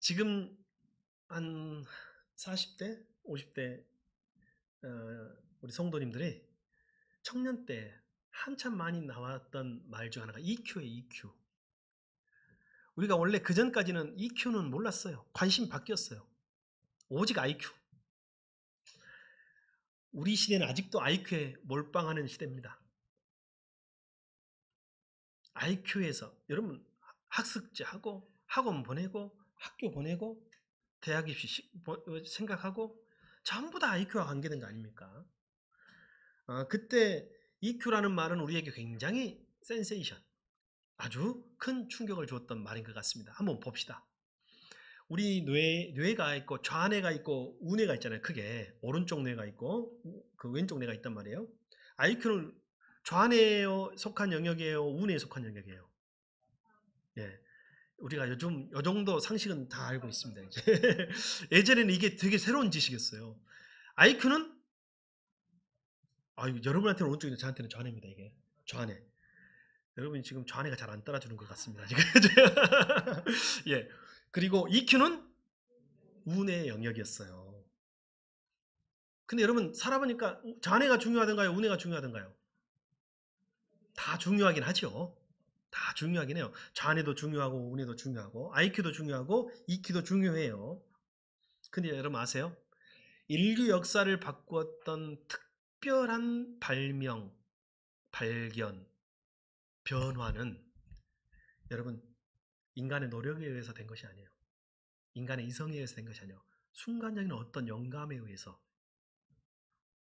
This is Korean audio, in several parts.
지금 한 40대, 50대 우리 성도님들이 청년 때 한참 많이 나왔던 말 중 하나가 EQ예요, EQ. 우리가 원래 그전까지는 EQ는 몰랐어요. 관심 바뀌었어요. 오직 IQ. 우리 시대는 아직도 IQ에 몰빵하는 시대입니다. IQ에서 여러분 학습제 하고 학원 보내고 학교 보내고 대학 입시 생각하고 전부 다 IQ와 관계된 거 아닙니까? 그때 EQ라는 말은 우리에게 굉장히 센세이션, 아주 큰 충격을 주었던 말인 것 같습니다. 한번 봅시다. 우리 뇌가 있고 좌뇌가 있고 우뇌가 있잖아요. 크게 오른쪽 뇌가 있고 그 왼쪽 뇌가 있단 말이에요. IQ는 좌뇌에 속한 영역이에요, 우뇌에 속한 영역이에요. 예, 우리가 요즘 요 정도 상식은 다 알고 있습니다. 이제 예전에는 이게 되게 새로운 지식이었어요. IQ는 여러분한테는 오른쪽인데 저한테는 좌뇌입니다. 이게 좌뇌. 여러분이 지금 좌뇌가 잘 안 따라주는 것 같습니다. 지금 예. 그리고 EQ는 우뇌의 영역이었어요. 근데 여러분 살아보니까 좌뇌가 중요하던가요? 우뇌가 중요하던가요? 다 중요하긴 하죠. 다 중요하긴 해요. 좌뇌도 중요하고 우뇌도 중요하고 IQ도 중요하고 EQ도 중요해요. 근데 여러분 아세요? 인류 역사를 바꾸었던 특별한 발견, 변화는 여러분 인간의 노력에 의해서 된 것이 아니에요. 인간의 이성에 의해서 된 것이 아니에요. 순간적인 어떤 영감에 의해서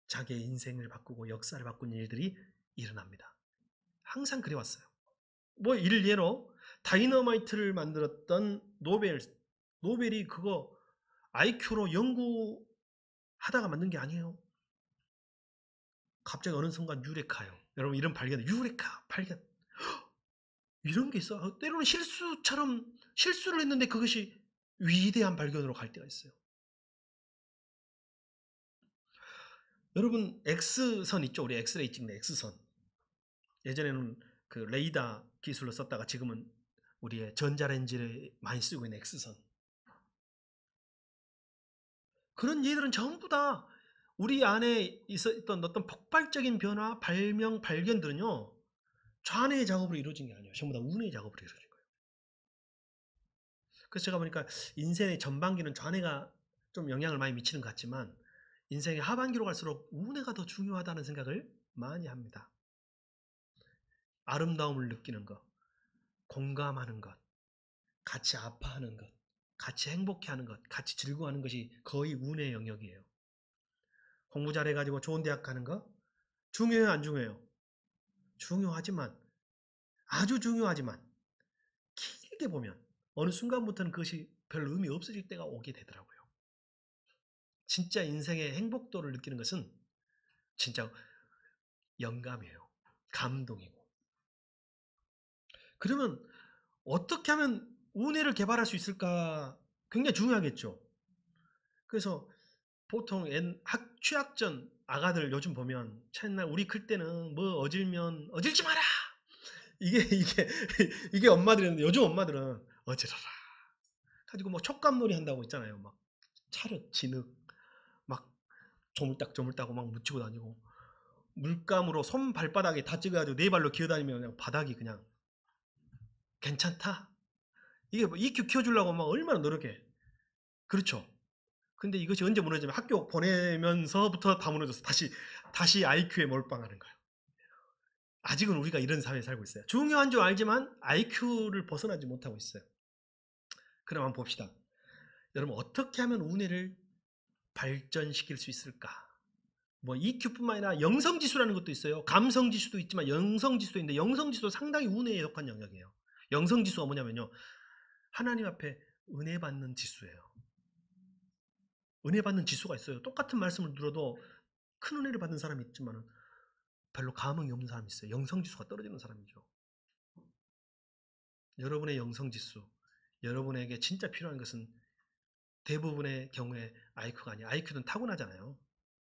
자기의 인생을 바꾸고 역사를 바꾼 일들이 일어납니다. 항상 그래왔어요. 뭐 일례로 다이너마이트를 만들었던 노벨이 그거 IQ로 연구하다가 만든 게 아니에요. 갑자기 어느 순간 유레카요. 여러분 이런 발견, 유레카 발견. 이런 게 있어. 때로는 실수를 했는데 그것이 위대한 발견으로 갈 때가 있어요. 여러분 X선 있죠? 우리 엑스레이 찍는 X선. 예전에는 그 레이더 기술로 썼다가 지금은 우리의 전자레인지를 많이 쓰고 있는 X선. 그런 예들은 전부 다 우리 안에 있었던 어떤 폭발적인 변화, 발견들은요. 좌뇌의 작업으로 이루어진 게 아니에요. 전부 다 우뇌의 작업으로 이루어진 거예요. 그래서 제가 보니까 인생의 전반기는 좌뇌가 좀 영향을 많이 미치는 것 같지만 인생의 하반기로 갈수록 우뇌가 더 중요하다는 생각을 많이 합니다. 아름다움을 느끼는 것, 공감하는 것, 같이 아파하는 것, 같이 행복해하는 것, 같이 즐거워하는 것이 거의 우뇌의 영역이에요. 공부 잘해가지고 좋은 대학 가는 거 중요해요, 안 중요해요? 중요하지만, 아주 중요하지만 길게 보면 어느 순간부터는 그것이 별 의미 없어질 때가 오게 되더라고요. 진짜 인생의 행복도를 느끼는 것은 진짜 영감이에요. 감동이고. 그러면 어떻게 하면 우뇌를 개발할 수 있을까? 굉장히 중요하겠죠. 그래서 보통 취학전 아가들 요즘 보면 옛날 우리 클 때는 뭐 어질면 어질지 마라. 이게 엄마들이었는데 요즘 엄마들은 어지러라. 가지고 뭐 촉감놀이 한다고 있잖아요. 막 차렷, 진흙, 막 조물딱조물딱 막 묻히고 다니고 물감으로 손 발바닥에 다 찍어가지고 네 발로 기어다니면 그냥 바닥이 그냥 괜찮다. 이게 뭐 EQ 키워주려고 막 얼마나 노력해. 그렇죠. 근데 이것이 언제 무너지면 학교 보내면서부터 다 무너졌어. 다시 IQ에 몰빵하는 거예요. 아직은 우리가 이런 사회에 살고 있어요. 중요한 줄 알지만 IQ를 벗어나지 못하고 있어요. 그럼 한번 봅시다. 여러분 어떻게 하면 우뇌를 발전시킬 수 있을까? 뭐 EQ뿐만 아니라 영성지수라는 것도 있어요. 감성지수도 있지만 영성지수도 있는데 영성지수도 상당히 우뇌에 속한 영역이에요. 영성지수가 뭐냐면요. 하나님 앞에 은혜 받는 지수예요. 은혜 받는 지수가 있어요. 똑같은 말씀을 들어도 큰 은혜를 받는 사람이 있지만 별로 감흥이 없는 사람이 있어요. 영성지수가 떨어지는 사람이죠. 여러분의 영성지수, 여러분에게 진짜 필요한 것은 대부분의 경우에 IQ가 아니에요. IQ는 타고나잖아요.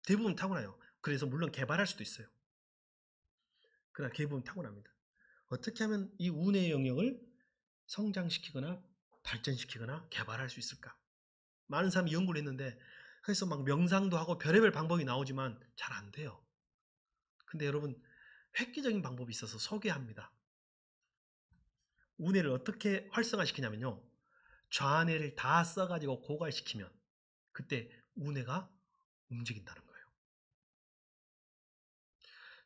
대부분 타고나요. 그래서 물론 개발할 수도 있어요. 그러나 대부분 타고납니다. 어떻게 하면 이 운의 영역을 성장시키거나 발전시키거나 개발할 수 있을까? 많은 사람이 연구를 했는데 그래서 막 명상도 하고 별의별 방법이 나오지만 잘 안 돼요. 근데 여러분 획기적인 방법이 있어서 소개합니다. 우뇌를 어떻게 활성화시키냐면요. 좌뇌를 다 써가지고 고갈시키면 그때 우뇌가 움직인다는 거예요.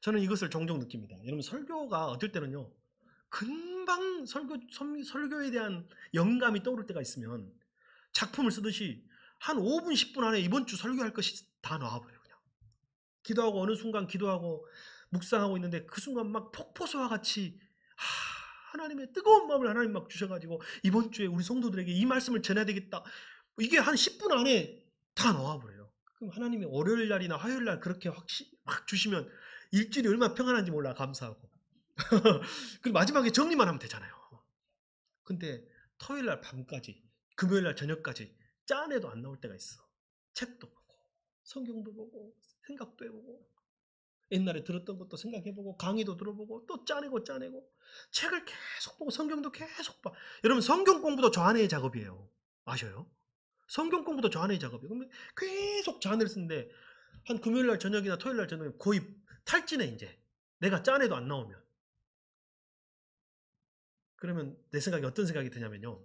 저는 이것을 종종 느낍니다. 여러분 설교가 어떨 때는요. 금방 설교에 대한 영감이 떠오를 때가 있으면 작품을 쓰듯이 한 5분 10분 안에 이번 주 설교할 것이 다 나와버려요. 그냥 기도하고 어느 순간 기도하고 묵상하고 있는데 그 순간 막 폭포수와 같이 하나님의 뜨거운 마음을 하나님 막 주셔가지고 이번 주에 우리 성도들에게 이 말씀을 전해야 되겠다. 이게 한 10분 안에 다 나와버려요. 그럼 하나님이 월요일 날이나 화요일 날 그렇게 확 주시면 일주일이 얼마나 평안한지 몰라 감사하고 그리고 마지막에 정리만 하면 되잖아요. 근데 토요일 날 밤까지 금요일 날 저녁까지 짠해도 안 나올 때가 있어. 책도 보고 성경도 보고 생각도 해보고 옛날에 들었던 것도 생각해보고 강의도 들어보고 또 짜내고 책을 계속 보고 성경도 계속 봐. 여러분 성경 공부도 좌뇌의 작업이에요. 아셔요? 성경 공부도 좌뇌의 작업이에요. 그러면 계속 좌뇌를 쓰는데 한 금요일 날 저녁이나 토요일 날 저녁에 거의 탈진해 이제. 내가 짜내도 안 나오면. 그러면 내 생각에 어떤 생각이 드냐면요.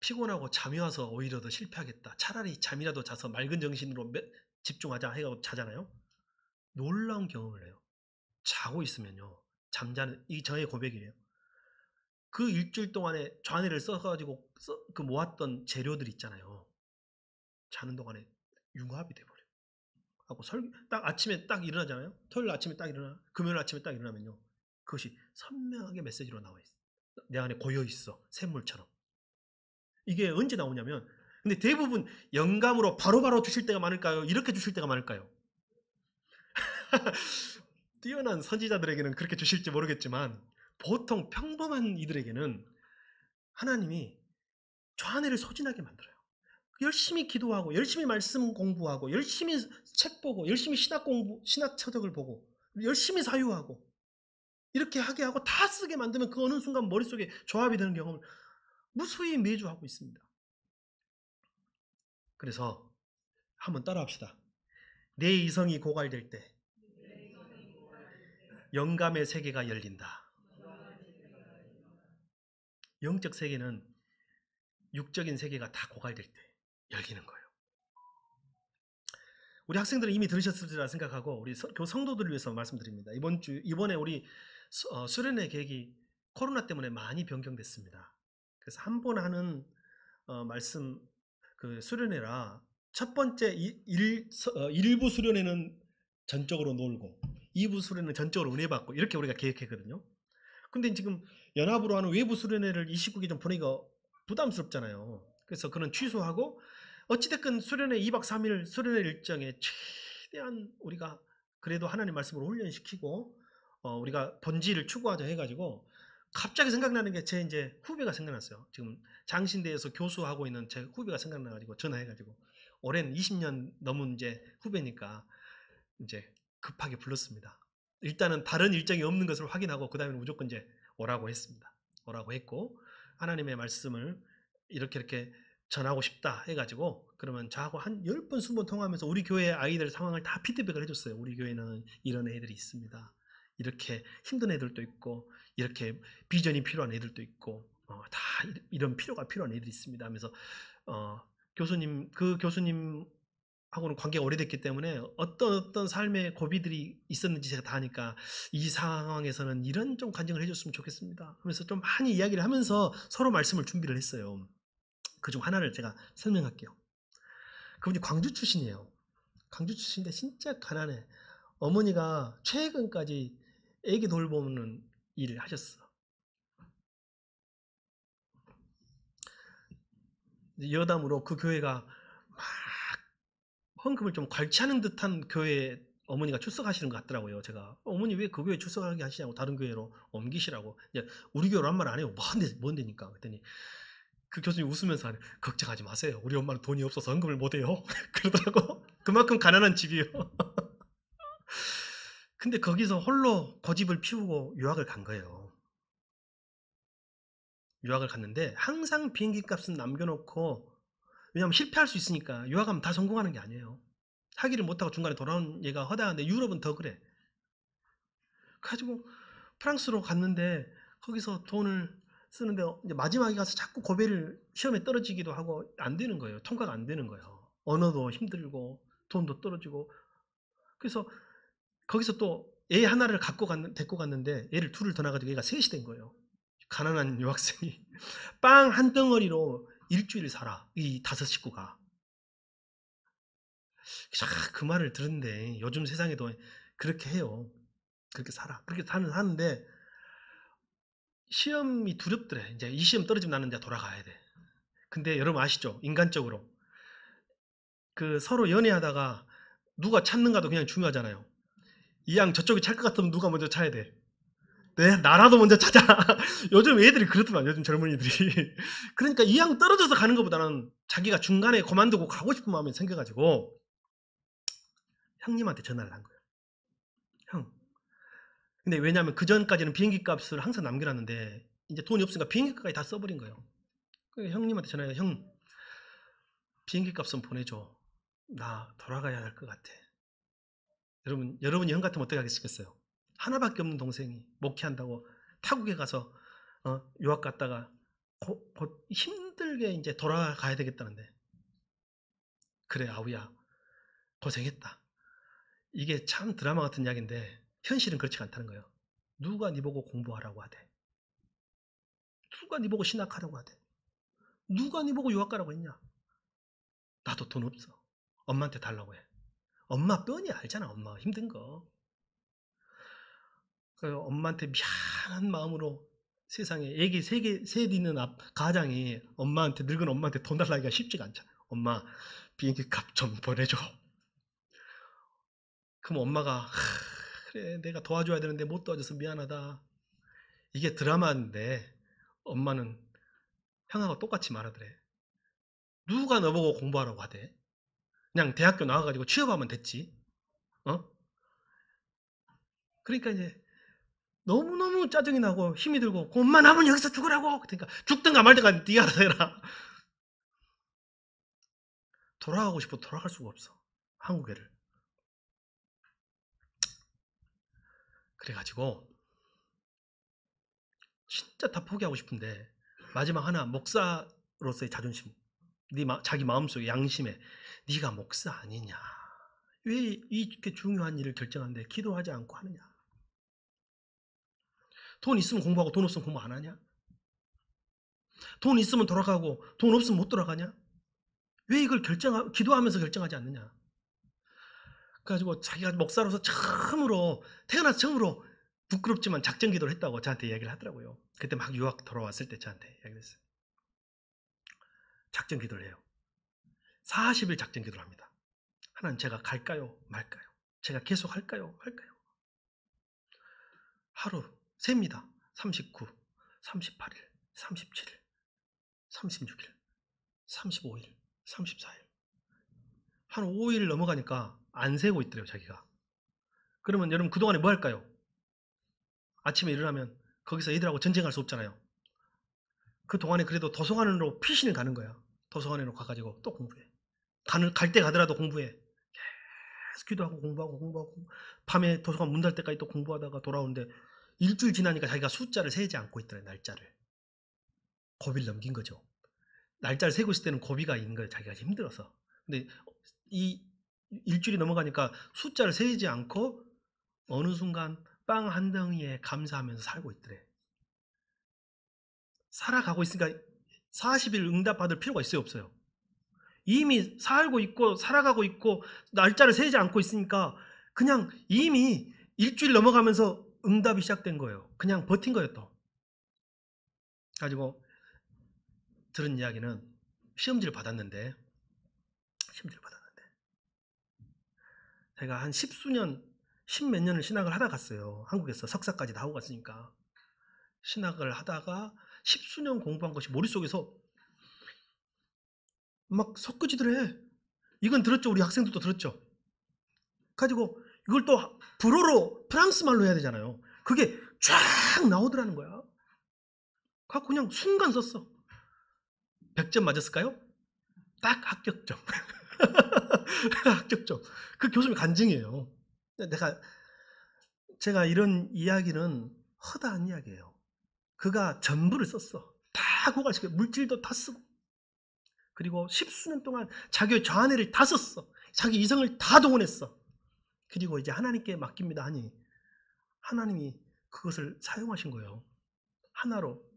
피곤하고 잠이 와서 오히려 더 실패하겠다. 차라리 잠이라도 자서 맑은 정신으로 집중하자 해가지고 자잖아요. 놀라운 경험을 해요. 자고 있으면요. 잠자는 이 저의 고백이에요. 그 일주일 동안에 좌뇌를 써가지고 그 모았던 재료들 있잖아요. 자는 동안에 융합이 돼버려요. 하고 딱 아침에 딱 일어나잖아요. 토요일 아침에 딱 일어나, 금요일 아침에 딱 일어나면요. 그것이 선명하게 메시지로 나와 있어. 내 안에 고여 있어. 샘물처럼. 이게 언제 나오냐면, 근데 대부분 영감으로 바로바로 주실 때가 많을까요? 이렇게 주실 때가 많을까요? 뛰어난 선지자들에게는 그렇게 주실지 모르겠지만 보통 평범한 이들에게는 하나님이 좌뇌를 소진하게 만들어요. 열심히 기도하고 열심히 말씀 공부하고 열심히 책 보고 열심히 신학 서적을 보고 열심히 사유하고 이렇게 하게 하고 다 쓰게 만들면 그 어느 순간 머릿속에 조합이 되는 경험을 무수히 매주 하고 있습니다. 그래서 한번 따라합시다. 내 이성이 고갈될 때 영감의 세계가 열린다. 영적 세계는 육적인 세계가 다 고갈될 때 열리는 거예요. 우리 학생들은 이미 들으셨으리라 생각하고 우리 성도들을 위해서 말씀드립니다. 이번에 우리 수련회 계획이 코로나 때문에 많이 변경됐습니다. 그래서 한 번 하는 말씀 그 수련회라 첫 번째 일부 수련회는 전적으로 놀고 2부 수련회는 전적으로 은혜 받고 이렇게 우리가 계획했거든요. 근데 지금 연합으로 하는 외부 수련회를 이 시국에 좀 보내기가 부담스럽잖아요. 그래서 그는 취소하고 어찌됐건 수련회 2박 3일 수련회 일정에 최대한 우리가 그래도 하나님 말씀으로 훈련시키고 우리가 본질을 추구하자 해가지고 갑자기 생각나는 게 제 이제 후배가 생각났어요. 지금 장신대에서 교수하고 있는 제 후배가 생각나가지고 전화해가지고 올해는 20년 넘은 이제 후배니까 이제 급하게 불렀습니다. 일단은 다른 일정이 없는 것을 확인하고 그 다음에 무조건 이제 오라고 했습니다. 오라고 했고 하나님의 말씀을 이렇게 전하고 싶다 해가지고 그러면 저하고 한 10번 20번 통화하면서 우리 교회 아이들 상황을 다 피드백을 해줬어요. 우리 교회는 이런 애들이 있습니다. 이렇게 힘든 애들도 있고 이렇게 비전이 필요한 애들도 있고 다 이런 필요가 필요한 애들이 있습니다 하면서 그 교수님하고는 관계가 오래됐기 때문에 어떤 삶의 고비들이 있었는지 제가 다 아니까 이 상황에서는 이런 좀 간증을 해줬으면 좋겠습니다 하면서 좀 많이 이야기를 하면서 서로 말씀을 준비를 했어요. 그중 하나를 제가 설명할게요. 그분이 광주 출신이에요. 광주 출신인데 진짜 가난해. 어머니가 최근까지 애기 돌보는 일을 하셨어. 여담으로 그 교회가 막 헌금을 좀 괄치하는 듯한 교회에 어머니가 출석하시는 것 같더라고요. 제가 어머니 왜 그 교회 출석하게 하시냐고 다른 교회로 옮기시라고. 이제 우리 교회로 한 말 안 해요. 뭔데니까. 그랬더니 그 교수님 웃으면서 하네. 걱정하지 마세요. 우리 엄마는 돈이 없어서 헌금을 못 해요. 그러더라고. 그만큼 가난한 집이에요. 근데 거기서 홀로 고집을 피우고 유학을 간 거예요. 유학을 갔는데 항상 비행기 값은 남겨놓고, 왜냐하면 실패할 수 있으니까. 유학하면 다 성공하는 게 아니에요. 학위를 못하고 중간에 돌아온 얘가 허다한데 유럽은 더 그래. 그래가지고 프랑스로 갔는데 거기서 돈을 쓰는데 이제 마지막에 가서 자꾸 고배를 시험에 떨어지기도 하고 안 되는 거예요. 통과가 안 되는 거예요. 언어도 힘들고 돈도 떨어지고. 그래서 거기서 또 애 하나를 데리고 갔는데 애를 둘을 더 낳아가지고 애가 셋이 된 거예요. 가난한 유학생이 빵 한 덩어리로 일주일 살아, 이 5식구가. 그 말을 들었는데 요즘 세상에도 그렇게 해요. 그렇게 살아. 그렇게 사는데 시험이 두렵더래. 이제 이 시험 떨어지면 나는 이제 돌아가야 돼. 근데 여러분 아시죠? 인간적으로 그 서로 연애하다가 누가 찾는가도 그냥 중요하잖아요. 이왕 저쪽이 찰 것 같으면 누가 먼저 차야 돼. 나라도 먼저 찾아. 요즘 애들이 그렇더만, 요즘 젊은이들이. 그러니까 이왕 떨어져서 가는 것보다는 자기가 중간에 그만두고 가고 싶은 마음이 생겨가지고 형님한테 전화를 한 거예요. 형. 근데 왜냐하면 그 전까지는 비행기 값을 항상 남겨놨는데 이제 돈이 없으니까 비행기 값까지 다 써버린 거예요. 형님한테 전화해서 형, 비행기 값은 보내줘. 나 돌아가야 할 것 같아. 여러분이 형 같으면 어떻게 하겠어요? 하나밖에 없는 동생이 목회한다고 타국에 가서 유학 갔다가 곧 힘들게 이제 돌아가야 되겠다는데, 그래 아우야 고생했다. 이게 참 드라마 같은 이야기인데 현실은 그렇지 않다는 거예요. 누가 네 보고 공부하라고 하대? 누가 네 보고 신학하라고 하대? 누가 네 보고 유학 가라고 했냐? 나도 돈 없어. 엄마한테 달라고 해. 엄마 뻔히 알잖아. 엄마 힘든 거. 엄마한테 미안한 마음으로, 세상에 애기 셋 있는 가장이 늙은 엄마한테 돈 달라기가 쉽지가 않잖아. 엄마 비행기 값 좀 보내줘. 그럼 엄마가 그래 내가 도와줘야 되는데 못 도와줘서 미안하다. 이게 드라마인데 엄마는 형하고 똑같이 말하더래. 누가 너보고 공부하라고 하대? 그냥 대학교 나와가지고 취업하면 됐지. 그러니까 이제 너무너무 짜증이 나고 힘이 들고, 엄마 남은 여기서 죽으라고. 그러니까 죽든가 말든가 네가 알아서 해라. 돌아가고 싶어 돌아갈 수가 없어, 한국애를. 그래가지고 진짜 다 포기하고 싶은데 마지막 하나, 목사로서의 자존심, 자기 마음속에 양심에 네가 목사 아니냐, 왜 이렇게 중요한 일을 결정하는데 기도하지 않고 하느냐, 돈 있으면 공부하고 돈 없으면 공부 안 하냐, 돈 있으면 돌아가고 돈 없으면 못 돌아가냐, 왜 이걸 기도하면서 결정하지 않느냐. 그래가지고 자기가 목사로서 태어나서 처음으로 부끄럽지만 작전 기도를 했다고 저한테 이야기를 하더라고요. 그때 막 유학 돌아왔을 때 저한테 이야기를 했어요. 작전 기도를 해요. 40일 작전 기도를 합니다. 하나님, 제가 갈까요 말까요? 제가 계속 할까요 말까요? 하루 셉니다. 39, 38일, 37일, 36일, 35일, 34일. 한 5일 넘어가니까 안 세고 있더래요, 자기가. 그러면 여러분 그동안에 뭐 할까요? 아침에 일어나면 거기서 애들하고 전쟁할 수 없잖아요. 그 동안에 그래도 도서관으로 피신을 가는 거야. 도서관으로 가가지고 또 공부해. 갈 때 가더라도 공부해. 계속 기도하고 공부하고 밤에 도서관 문 닫을 때까지 또 공부하다가 돌아오는데 일주일 지나니까 자기가 숫자를 세지 않고 있더래, 날짜를. 고비를 넘긴 거죠. 날짜를 세고 있을 때는 고비가 있는 거예요, 자기가 힘들어서. 근데 이 일주일이 넘어가니까 숫자를 세지 않고 어느 순간 빵 한 덩이에 감사하면서 살고 있더래. 살아가고 있으니까 40일 응답받을 필요가 있어요, 없어요? 이미 살고 있고 살아가고 있고 날짜를 세지 않고 있으니까 그냥 이미 일주일 넘어가면서 응답이 시작된 거예요. 그냥 버틴 거예요. 또 가지고 들은 이야기는 시험지를 받았는데 제가 한 십몇 년을 신학을 하다 갔어요. 한국에서 석사까지 다 하고 갔으니까. 신학을 하다가 십수년 공부한 것이 머릿속에서 막 섞어지더래. 이건 들었죠? 우리 학생들도 들었죠? 가지고 이걸 또 불어로 프랑스 말로 해야 되잖아요. 그게 쫙 나오더라는 거야. 갖고 그냥 순간 썼어. 100점 맞았을까요? 딱 합격점. 합격점. 그 교수님 간증이에요. 제가 이런 이야기는 허다한 이야기예요. 그가 전부를 썼어. 다 고갈시켜. 물질도 다 쓰고. 그리고 10수년 동안 자기의 좌뇌를 다 썼어. 자기 이성을 다 동원했어. 그리고 이제 하나님께 맡깁니다 하니 하나님이 그것을 사용하신 거예요. 하나로.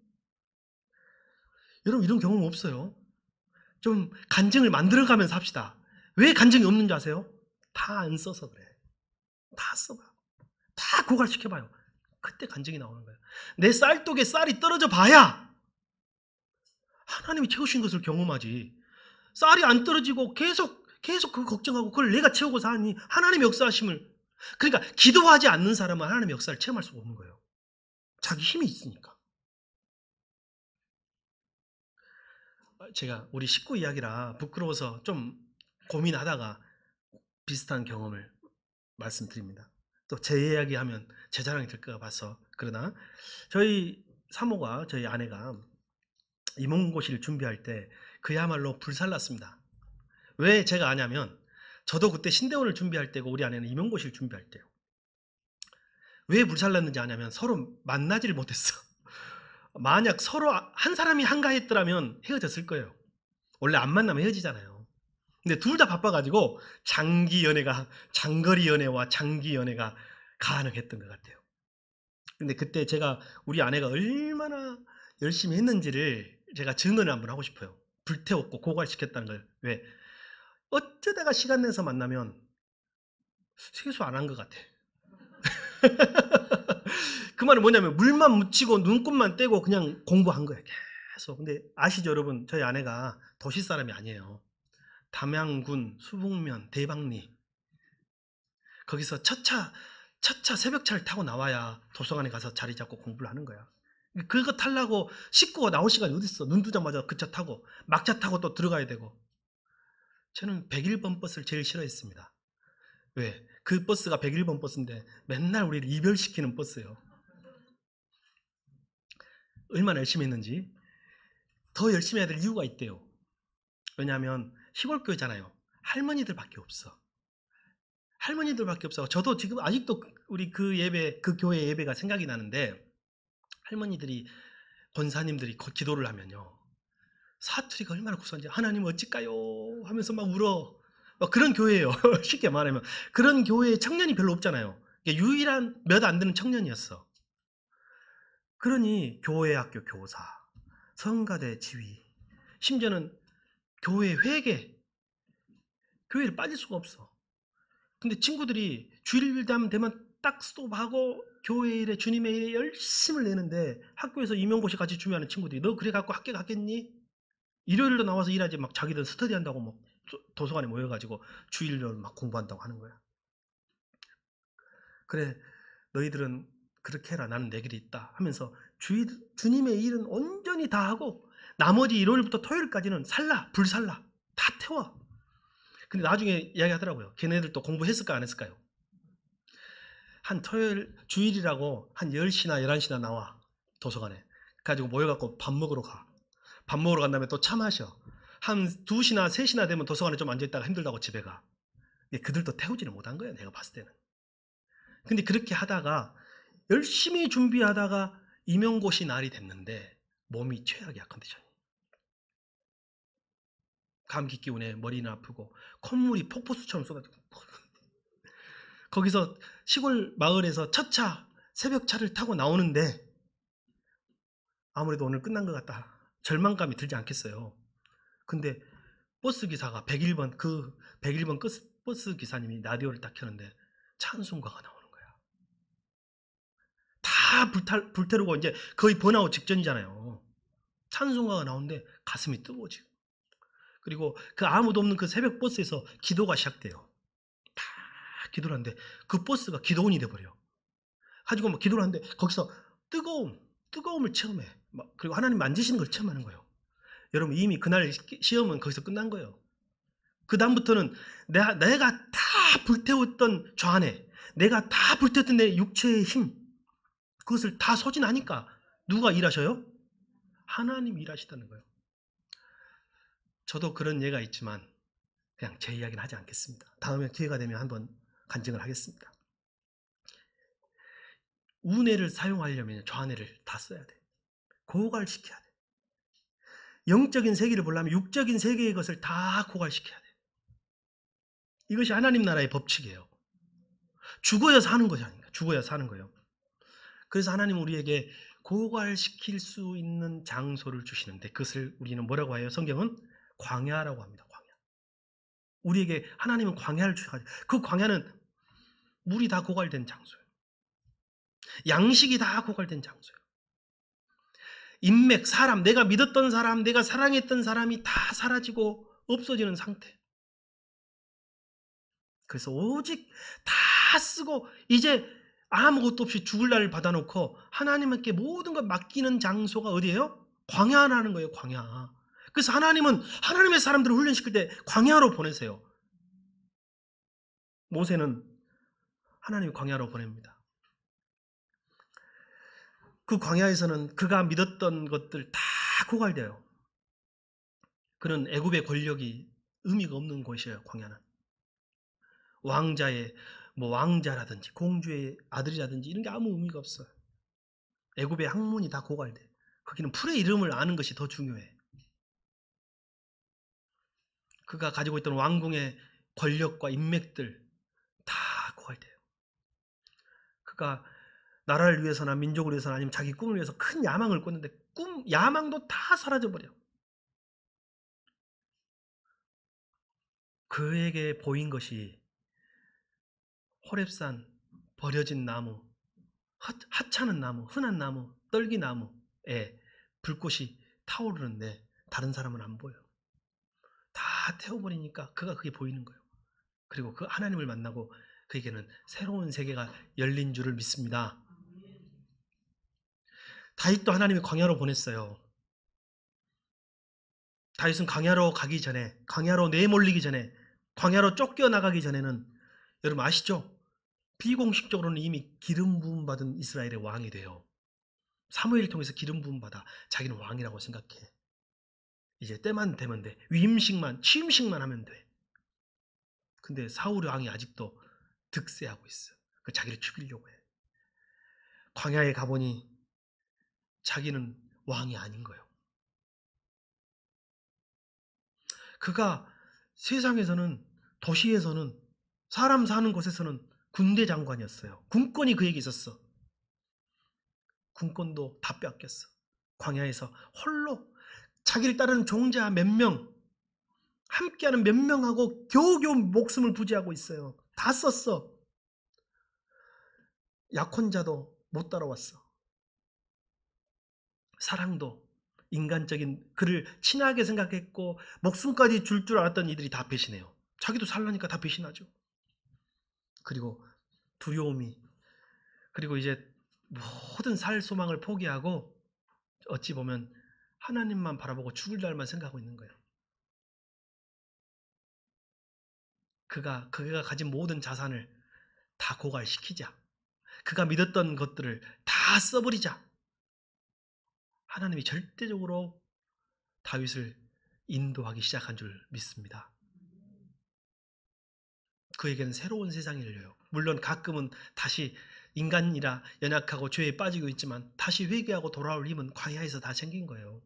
여러분 이런 경험 없어요? 좀 간증을 만들어가면서 합시다. 왜 간증이 없는지 아세요? 다 안 써서 그래. 다 써봐. 다 고갈시켜봐요. 그때 간증이 나오는 거예요. 내 쌀독에 쌀이 떨어져 봐야 하나님이 채우신 것을 경험하지. 쌀이 안 떨어지고 계속 그거 걱정하고 그걸 내가 채우고 사니 하나님의 역사하심을. 그러니까 기도하지 않는 사람은 하나님의 역사를 체험할 수가 없는 거예요. 자기 힘이 있으니까. 제가 우리 식구 이야기라 부끄러워서 좀 고민하다가 비슷한 경험을 말씀드립니다. 또 제 이야기하면 제 자랑이 될까 봐서. 그러나 저희 사모가, 저희 아내가 임용고시를 준비할 때 그야말로 불살랐습니다. 왜 제가 아냐면 저도 그때 신대원을 준비할 때고 우리 아내는 임용고시를 준비할 때요. 왜 불살랐는지 아냐면 서로 만나지를 못했어. 만약 서로 한 사람이 한가했더라면 헤어졌을 거예요. 원래 안 만나면 헤어지잖아요. 근데 둘 다 바빠가지고 장거리 연애와 장기 연애가 가능했던 것 같아요. 근데 그때 제가 우리 아내가 얼마나 열심히 했는지를 제가 증언을 한번 하고 싶어요. 불태웠고 고갈시켰다는 걸. 왜? 어쩌다가 시간 내서 만나면 세수 안 한 것 같아. 그 말은 뭐냐면 물만 묻히고 눈곱만 떼고 그냥 공부한 거예요. 계속. 근데 아시죠 여러분? 저희 아내가 도시 사람이 아니에요. 담양군 수북면 대방리. 거기서 첫차 새벽차를 타고 나와야 도서관에 가서 자리 잡고 공부를 하는 거야. 그거 타려고 씻고 나올 시간이 어디 있어. 눈 뜨자마자 그 차 타고 막차 타고 또 들어가야 되고. 저는 101번 버스를 제일 싫어했습니다. 왜? 그 버스가 101번 버스인데 맨날 우리를 이별시키는 버스예요. 얼마나 열심히 했는지. 더 열심히 해야 될 이유가 있대요. 왜냐하면 시골교회잖아요. 할머니들밖에 없어. 할머니들밖에 없어. 저도 지금 아직도 우리 그 예배, 그 교회 예배가 생각이 나는데 할머니들이, 권사님들이 기도를 하면요. 사투리가 얼마나 구수한지 하나님 어찌까요? 하면서 막 울어. 막 그런 교회예요. 쉽게 말하면. 그런 교회에 청년이 별로 없잖아요. 유일한 몇 안 되는 청년이었어. 그러니 교회 학교 교사, 성가대 지휘, 심지어는 교회 회계, 교회를 빠질 수가 없어. 근데 친구들이 주일담 되면 딱 스톱하고 교회 일에 주님의 일에 열심을 내는데 학교에서 임용고시 같이 준비하는 친구들이 너 그래 갖고 학교 갔겠니? 일요일로 나와서 일하지 막 자기들 스터디한다고 막 도서관에 모여가지고 주일로 막 공부한다고 하는 거야. 그래 너희들은 그렇게 해라. 나는 내 길이 있다 하면서 주님의 일은 온전히 다 하고 나머지 일요일부터 토요일까지는 불살라 다 태워. 근데 나중에 이야기하더라고요. 걔네들 또 공부했을까 안 했을까요? 한 토요일 주일이라고 한 10시나 11시나 나와 도서관에. 가지고 모여갖고 밥 먹으러 가. 밥 먹으러 간 다음에 또 차 마셔. 한 2시나 3시나 되면 도서관에 좀 앉아있다가 힘들다고 집에 가. 그들도 태우지를 못한 거예요. 내가 봤을 때는. 근데 그렇게 하다가 열심히 준비하다가 임용고시 날이 됐는데 몸이 최악이야. 컨디션이. 감기 기운에 머리는 아프고 콧물이 폭포수처럼 쏟아지고 거기서 시골 마을에서 첫차 새벽차를 타고 나오는데 아무래도 오늘 끝난 것 같다. 절망감이 들지 않겠어요. 근데 버스 기사가 101번 버스 기사님이 라디오를 딱 켜는데 찬송가가 나오는 거야. 다 불태우고 이제 거의 번아웃 직전이잖아요. 찬송가가 나오는데 가슴이 뜨거워지고. 그리고 그 아무도 없는 그 새벽 버스에서 기도가 시작돼요. 다 기도를 하는데 그 버스가 기도원이 돼버려. 가지고 막 기도를 하는데 거기서 뜨거움을 체험해. 그리고 하나님 만지시는 걸 체험하는 거예요. 여러분 이미 그날 시험은 거기서 끝난 거예요. 그 다음부터는 내가 다 불태웠던 좌뇌, 내가 다 불태웠던 내 육체의 힘, 그것을 다 소진하니까 누가 일하셔요? 하나님이 일하시다는 거예요. 저도 그런 예가 있지만 그냥 제 이야기는 하지 않겠습니다. 다음에 기회가 되면 한번 간증을 하겠습니다. 운해를 사용하려면 저 하늘을 다 써야 돼. 고갈시켜야 돼. 영적인 세계를 보려면 육적인 세계의 것을 다 고갈시켜야 돼. 이것이 하나님 나라의 법칙이에요. 죽어야 사는 것이 아닙니까? 죽어야 사는 거예요. 그래서 하나님은 우리에게 고갈시킬 수 있는 장소를 주시는데 그것을 우리는 뭐라고 해요? 성경은 광야라고 합니다. 광야. 우리에게 하나님은 광야를 주셔가지고 그 광야는 물이 다 고갈된 장소예요. 양식이 다 고갈된 장소예요. 인맥, 사람, 내가 믿었던 사람, 내가 사랑했던 사람이 다 사라지고 없어지는 상태. 그래서 오직 다 쓰고 이제 아무것도 없이 죽을 날을 받아놓고 하나님께 모든 걸 맡기는 장소가 어디예요? 광야라는 거예요. 광야. 그래서 하나님은 하나님의 사람들을 훈련시킬 때 광야로 보내세요. 모세는 하나님이 광야로 보냅니다. 그 광야에서는 그가 믿었던 것들 다 고갈돼요. 그는 애굽의 권력이 의미가 없는 곳이에요. 광야는. 왕자의 왕자라든지 공주의 아들이라든지 이런 게 아무 의미가 없어요. 애굽의 학문이 다 고갈돼. 거기는 풀의 이름을 아는 것이 더 중요해. 그가 가지고 있던 왕궁의 권력과 인맥들 다 고갈돼요. 그가 나라를 위해서나 민족을 위해서나 아니면 자기 꿈을 위해서 큰 야망을 꿨는데 야망도 다 사라져버려. 그에게 보인 것이 호렙산, 버려진 나무, 하찮은 나무, 흔한 나무, 떨기나무에 불꽃이 타오르는데 다른 사람은 안 보여. 다 태워버리니까 그게 보이는 거예요. 그리고 그 하나님을 만나고 그에게는 새로운 세계가 열린 줄을 믿습니다. 다윗도 하나님이 광야로 보냈어요. 다윗은 광야로 가기 전에, 광야로 내몰리기 전에, 광야로 쫓겨나가기 전에는 여러분 아시죠? 비공식적으로는 이미 기름 부음 받은 이스라엘의 왕이 돼요. 사무엘을 통해서 기름 부음 받아 자기는 왕이라고 생각해. 이제 때만 되면 돼. 위임식만, 취임식만 하면 돼. 근데 사울 왕이 아직도 득세하고 있어. 자기를 죽이려고 해. 광야에 가보니 자기는 왕이 아닌 거예요. 그가 세상에서는, 도시에서는, 사람 사는 곳에서는 군대 장관이었어요. 군권이 그에게 있었어. 군권도 다 뺏겼어. 광야에서 홀로 자기를 따르는 종자 몇 명, 함께하는 몇 명하고 겨우겨우 목숨을 부지하고 있어요. 다 썼어. 약혼자도 못 따라왔어. 사랑도 인간적인 그를 친하게 생각했고 목숨까지 줄 알았던 이들이 다 배신해요. 자기도 살라니까 다 배신하죠. 그리고 두려움이, 그리고 이제 모든 살 소망을 포기하고 어찌 보면 하나님만 바라보고 죽을 날만 생각하고 있는 거예요. 그가 가진 모든 자산을 다 고갈시키자. 그가 믿었던 것들을 다 써버리자. 하나님이 절대적으로 다윗을 인도하기 시작한 줄 믿습니다. 그에게는 새로운 세상이 열려요. 물론 가끔은 다시 인간이라 연약하고 죄에 빠지고 있지만 다시 회개하고 돌아올 힘은 광야에서 다 생긴 거예요.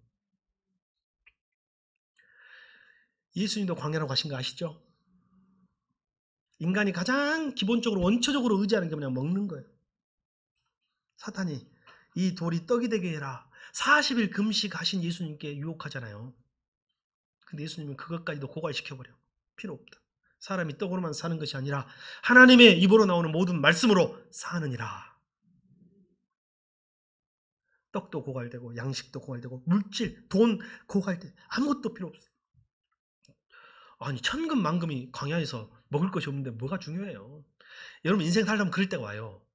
예수님도 광야로 가신 거 아시죠? 인간이 가장 기본적으로 원초적으로 의지하는 게 뭐냐, 먹는 거예요. 사탄이 이 돌이 떡이 되게 해라, 40일 금식하신 예수님께 유혹하잖아요. 근데 예수님은 그것까지도 고갈시켜버려. 필요 없다. 사람이 떡으로만 사는 것이 아니라 하나님의 입으로 나오는 모든 말씀으로 사느니라. 떡도 고갈되고 양식도 고갈되고 물질, 돈 고갈돼. 아무것도 필요 없어. 아니 천금 만금이 광야에서 먹을 것이 없는데 뭐가 중요해요? 여러분 인생 살려면 그럴 때가 와요.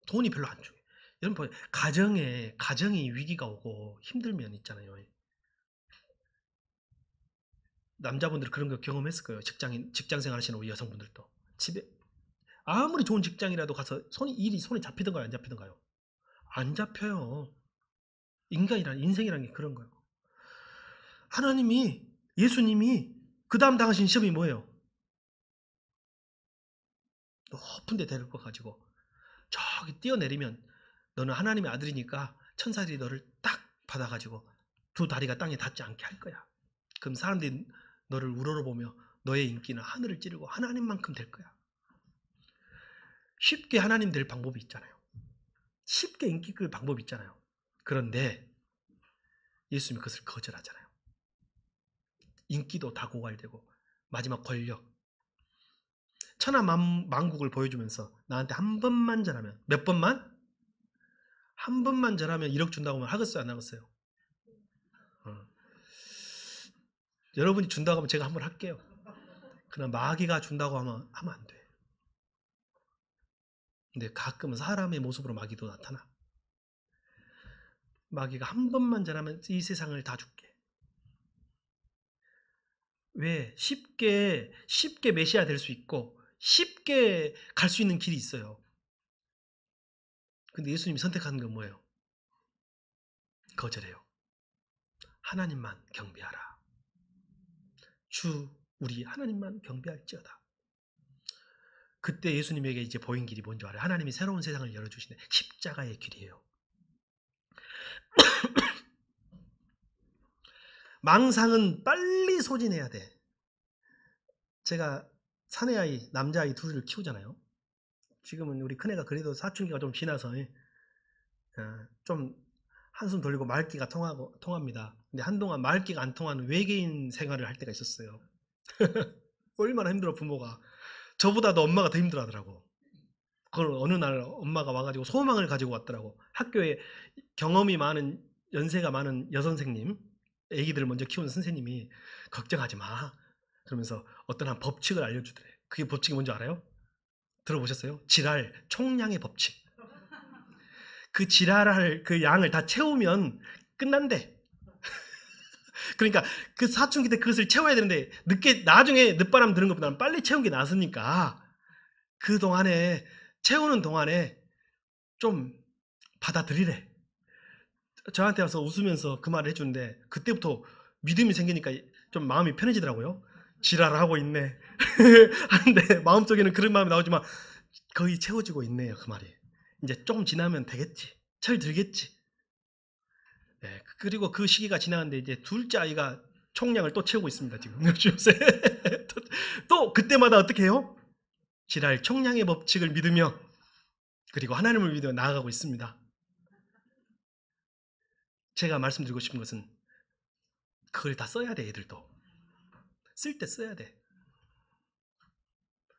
돈이 별로 안 중요해. 여러분 가정이 위기가 오고 힘들면 있잖아요. 남자분들 그런 거 경험했을 거예요. 직장 생활하시는 우리 여성분들도 집에 아무리 좋은 직장이라도 가서 일이 손에 잡히던가요, 안 잡히던가요? 안 잡혀요. 인생이란 게 그런 거예요. 예수님이 그 다음 당하신 시험이 뭐예요? 높은 데 데리고 가지고 저기 뛰어내리면 너는 하나님의 아들이니까 천사들이 너를 딱 받아가지고 두 다리가 땅에 닿지 않게 할 거야. 그럼 사람들이 너를 우러러보며 너의 인기는 하늘을 찌르고 하나님만큼 될 거야. 쉽게 하나님 될 방법이 있잖아요. 쉽게 인기 끌 방법이 있잖아요. 그런데 예수님이 그것을 거절하잖아요. 인기도 다 고갈되고 마지막 권력, 천하만국을 보여주면서 나한테 한 번만 잘하면, 몇 번만? 한 번만 잘하면 1억 준다고 하면 하겠어요, 안 하겠어요? 여러분이 준다고 하면 제가 한번 할게요. 그러나 마귀가 준다고 하면 안 돼. 근데 가끔은 사람의 모습으로 마귀도 나타나. 마귀가 한 번만 잘하면 이 세상을 다 줄게. 왜? 쉽게 메시아 될 수 있고 쉽게 갈 수 있는 길이 있어요. 근데 예수님이 선택하는 건 뭐예요? 거절해요. 하나님만 경배하라. 주 우리 하나님만 경배할지어다. 그때 예수님에게 이제 보인 길이 뭔지 알아요? 하나님이 새로운 세상을 열어주시네. 십자가의 길이에요. 망상은 빨리 소진해야 돼. 제가 사내아이, 남자아이 둘을 키우잖아요. 지금은 우리 큰애가 그래도 사춘기가 좀 지나서 좀 한숨 돌리고 말귀가 통합니다. 근데 한동안 말귀가 안 통하는 외계인 생활을 할 때가 있었어요. 얼마나 힘들어, 부모가. 저보다도 엄마가 더 힘들어 하더라고. 그걸 어느 날 엄마가 와가지고 소망을 가지고 왔더라고. 학교에 경험이 많은, 연세가 많은 여선생님, 애기들을 먼저 키우는 선생님이 걱정하지 마. 그러면서 어떤 한 법칙을 알려주더래. 그게 법칙이 뭔지 알아요? 들어보셨어요? 지랄, 총량의 법칙. 그 지랄할 그 양을 다 채우면 끝난대. 그러니까 그 사춘기 때 그것을 채워야 되는데 나중에 늦바람 드는 것보다는 빨리 채운 게 나았으니까 그 동안에, 채우는 동안에 좀 받아들이래. 저한테 와서 웃으면서 그 말을 해주는데 그때부터 믿음이 생기니까 좀 마음이 편해지더라고요. 지랄하고 있네. 하는데 마음속에는 그런 마음이 나오지만 거의 채워지고 있네요, 그 말이. 이제 조금 지나면 되겠지. 철 들겠지. 네, 그리고 그 시기가 지나갔는데 이제 둘째 아이가 총량을 또 채우고 있습니다, 지금. 요새. 또 그때마다 어떻게 해요? 지랄 총량의 법칙을 믿으며 그리고 하나님을 믿어 나아가고 있습니다. 제가 말씀드리고 싶은 것은 그걸 다 써야 돼, 애들도. 쓸 때 써야 돼.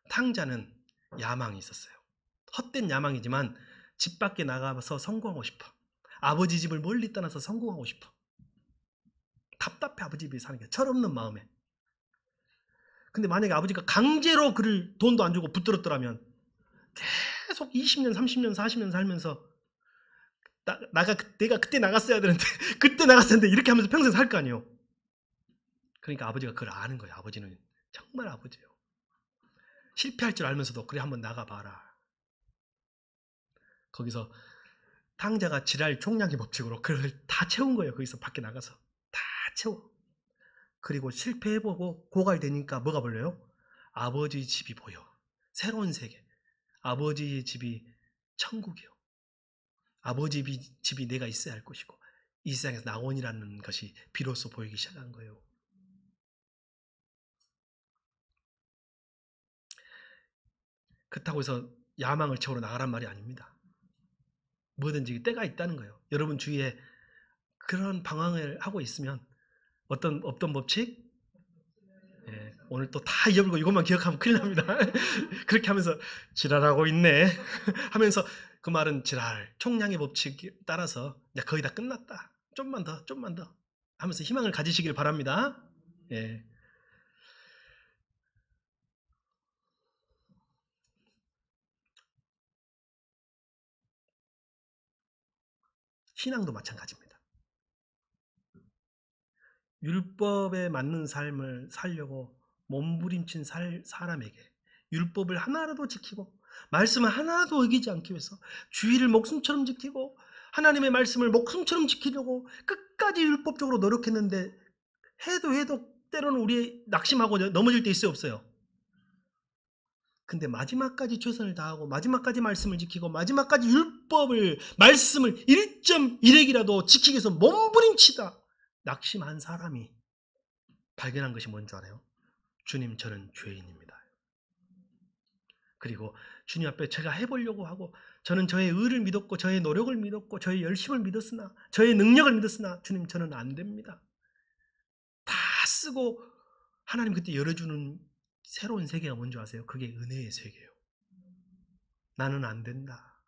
탕자는 야망이 있었어요. 헛된 야망이지만 집 밖에 나가서 성공하고 싶어. 아버지 집을 멀리 떠나서 성공하고 싶어. 답답해, 아버지 집에 사는 게. 철없는 마음에. 근데 만약에 아버지가 강제로 그를 돈도 안 주고 붙들었더라면 계속 20년, 30년, 40년 살면서 내가 그때 나갔어야 되는데 그때 나갔어야 되는데 이렇게 하면서 평생 살 거 아니에요. 그러니까 아버지가 그걸 아는 거예요. 아버지는 정말 아버지예요. 실패할 줄 알면서도 그래 한번 나가봐라. 거기서 탕자가 지랄 총량의 법칙으로 그걸 다 채운 거예요. 거기서 밖에 나가서 다 채워. 그리고 실패해보고 고갈되니까 뭐가 보여요? 아버지 집이 보여. 새로운 세계. 아버지 집이 천국이요. 아버지 집이 내가 있어야 할 곳이고 이 세상에서 낙원이라는 것이 비로소 보이기 시작한 거예요. 그렇다고 해서 야망을 채우러 나가란 말이 아닙니다. 뭐든지 때가 있다는 거예요. 여러분 주위에 그런 방황을 하고 있으면 어떤 법칙? 예, 오늘 또 다 잊어버리고 이것만 기억하면 큰일 납니다. 그렇게 하면서 지랄하고 있네 하면서 그 말은 지랄 총량의 법칙 따라서 이제 거의 다 끝났다. 좀만 더 하면서 희망을 가지시길 바랍니다. 예. 신앙도 마찬가지입니다. 율법에 맞는 삶을 살려고 몸부림친 사람에게 율법을 하나라도 지키고 말씀을 하나도 어기지 않기 위해서 주의를 목숨처럼 지키고 하나님의 말씀을 목숨처럼 지키려고 끝까지 율법적으로 노력했는데 해도 때로는 우리 낙심하고 넘어질 때 있어요, 없어요? 근데 마지막까지 최선을 다하고 마지막까지 말씀을 지키고 마지막까지 말씀을 1.1핵이라도 지키기 위해서 몸부림치다 낙심한 사람이 발견한 것이 뭔지 알아요? 주님, 저는 죄인입니다. 그리고 주님 앞에 제가 해보려고 하고 저는 저의 의를 믿었고 저의 노력을 믿었고 저의 열심을 믿었으나 저의 능력을 믿었으나 주님, 저는 안 됩니다. 다 쓰고 하나님 그때 열어주는 새로운 세계가 뭔지 아세요? 그게 은혜의 세계예요. 나는 안 된다.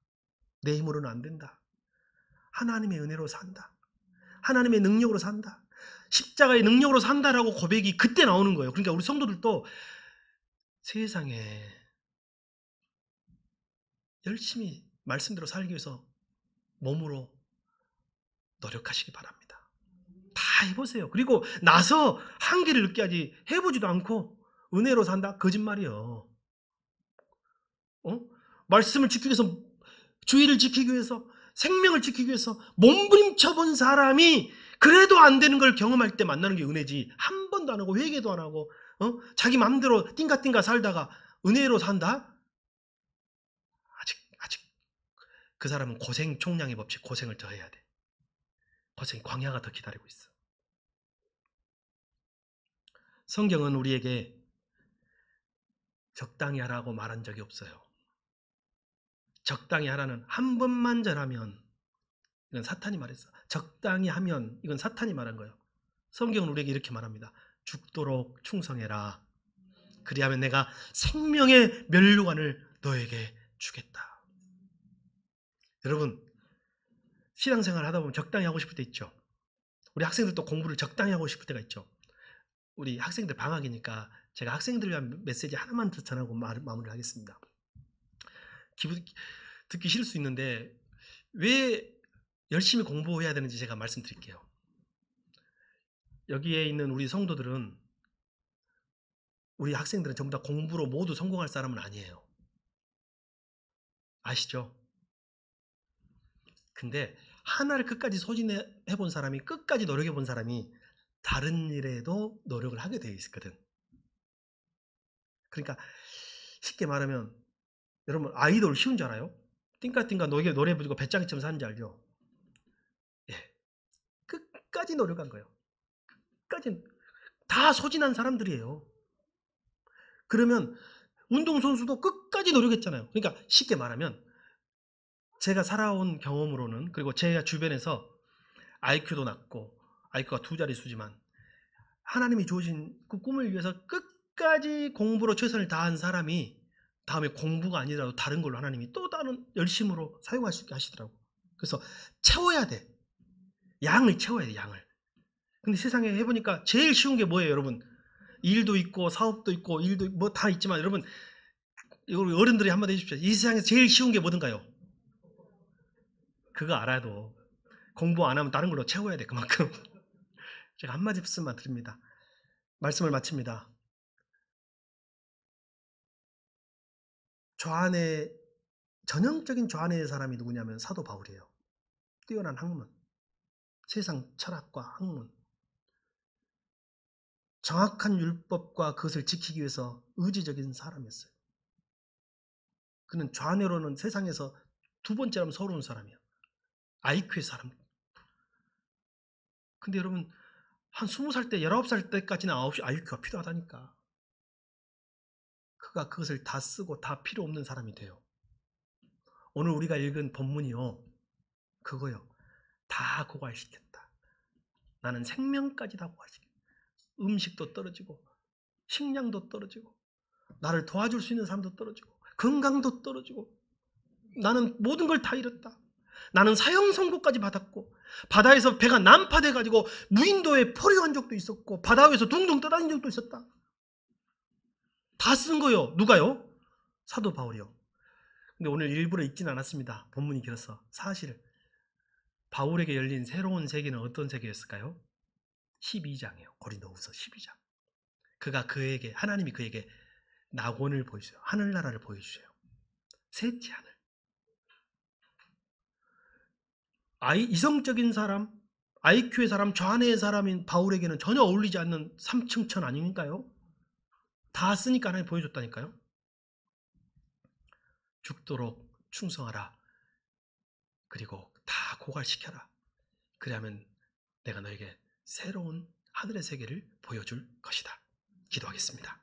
내 힘으로는 안 된다. 하나님의 은혜로 산다. 하나님의 능력으로 산다. 십자가의 능력으로 산다라고 고백이 그때 나오는 거예요. 그러니까 우리 성도들도 세상에 열심히 말씀대로 살기 위해서 몸으로 노력하시기 바랍니다. 다 해보세요. 그리고 나서 한계를 느껴야지 해보지도 않고 은혜로 산다? 거짓말이요. 말씀을 지키기 위해서, 주의를 지키기 위해서, 생명을 지키기 위해서 몸부림쳐 본 사람이 그래도 안 되는 걸 경험할 때 만나는 게 은혜지. 한 번도 안 하고 회개도 안 하고 자기 마음대로 띵가띵가 살다가 은혜로 산다? 아직 그 사람은 고생 총량의 법칙, 고생을 더 해야 돼. 고생, 광야가 더 기다리고 있어. 성경은 우리에게 적당히 하라고 말한 적이 없어요. 적당히 하라는 한 번만 잘하면 이건 사탄이 말했어. 적당히 하면 이건 사탄이 말한 거예요. 성경은 우리에게 이렇게 말합니다. 죽도록 충성해라. 그리하면 내가 생명의 면류관을 너에게 주겠다. 여러분, 신앙생활 하다 보면 적당히 하고 싶을 때 있죠. 우리 학생들도 공부를 적당히 하고 싶을 때가 있죠. 우리 학생들 방학이니까 제가 학생들을 위한 메시지 하나만 더 전하고 마무리를 하겠습니다. 듣기 싫을 수 있는데 왜 열심히 공부해야 되는지 제가 말씀드릴게요. 여기에 있는 우리 성도들은, 우리 학생들은 전부 다 공부로 모두 성공할 사람은 아니에요. 아시죠? 근데 하나를 끝까지 소진해 본 사람이, 끝까지 노력해 본 사람이 다른 일에도 노력을 하게 되어 있거든. 그러니까 쉽게 말하면 여러분, 아이돌 쉬운 줄 알아요? 띵까띵까 노래 부르고 배짱이처럼 사는지 알죠? 예, 끝까지 노력한 거예요. 끝까지 다 소진한 사람들이에요. 그러면 운동선수도 끝까지 노력했잖아요. 그러니까 쉽게 말하면 제가 살아온 경험으로는, 그리고 제가 주변에서 IQ도 낮고 IQ가 2자릿수지만 하나님이 주어진 그 꿈을 위해서 끝까지 공부로 최선을 다한 사람이 다음에 공부가 아니더라도 다른 걸로 하나님이 또 다른 열심으로 사용할 수 있게 하시더라고. 그래서 채워야 돼. 양을 채워야 돼, 양을. 근데 세상에 해보니까 제일 쉬운 게 뭐예요, 여러분? 일도 있고 사업도 있고 일도 뭐 다 있지만, 여러분, 이거 어른들이 한마디 해주십시오. 이 세상에서 제일 쉬운 게 뭐든가요? 그거 알아도 공부 안 하면 다른 걸로 채워야 돼, 그만큼. 제가 한 말씀만 드립니다. 말씀을 마칩니다. 전형적인 좌뇌의 사람이 누구냐면 사도 바울이에요. 뛰어난 학문, 세상 철학과 학문, 정확한 율법과 그것을 지키기 위해서 의지적인 사람이었어요. 그는 좌뇌로는 세상에서 두 번째라면 서러운 사람이에요. IQ의 사람. 근데 여러분, 한 20살 때, 19살 때까지는 IQ가 필요하다니까. 그가 그것을 다 쓰고 다 필요 없는 사람이 돼요. 오늘 우리가 읽은 본문이요, 그거요. 다 고갈시켰다. 나는 생명까지 다 고갈시켰다. 음식도 떨어지고 식량도 떨어지고 나를 도와줄 수 있는 사람도 떨어지고 건강도 떨어지고 나는 모든 걸 다 잃었다. 나는 사형 선고까지 받았고 바다에서 배가 난파돼가지고 무인도에 포류한 적도 있었고 바다 위에서 둥둥 떠다닌 적도 있었다. 다 쓴 거요. 누가요? 사도 바울이요. 근데 오늘 일부러 읽진 않았습니다. 본문이 길어서. 사실 바울에게 열린 새로운 세계는 어떤 세계였을까요? 12장이에요. 고린도후서 12장. 하나님이 그에게 낙원을 보여주세요. 하늘나라를 보여주세요. 셋째 하늘. 이성적인 사람, IQ의 사람, 좌뇌의 사람인 바울에게는 전혀 어울리지 않는 삼층천 아닌가요? 다 쓰니까 하나님 보여줬다니까요. 죽도록 충성하라. 그리고 다 고갈시켜라. 그러면 내가 너에게 새로운 하늘의 세계를 보여줄 것이다. 기도하겠습니다.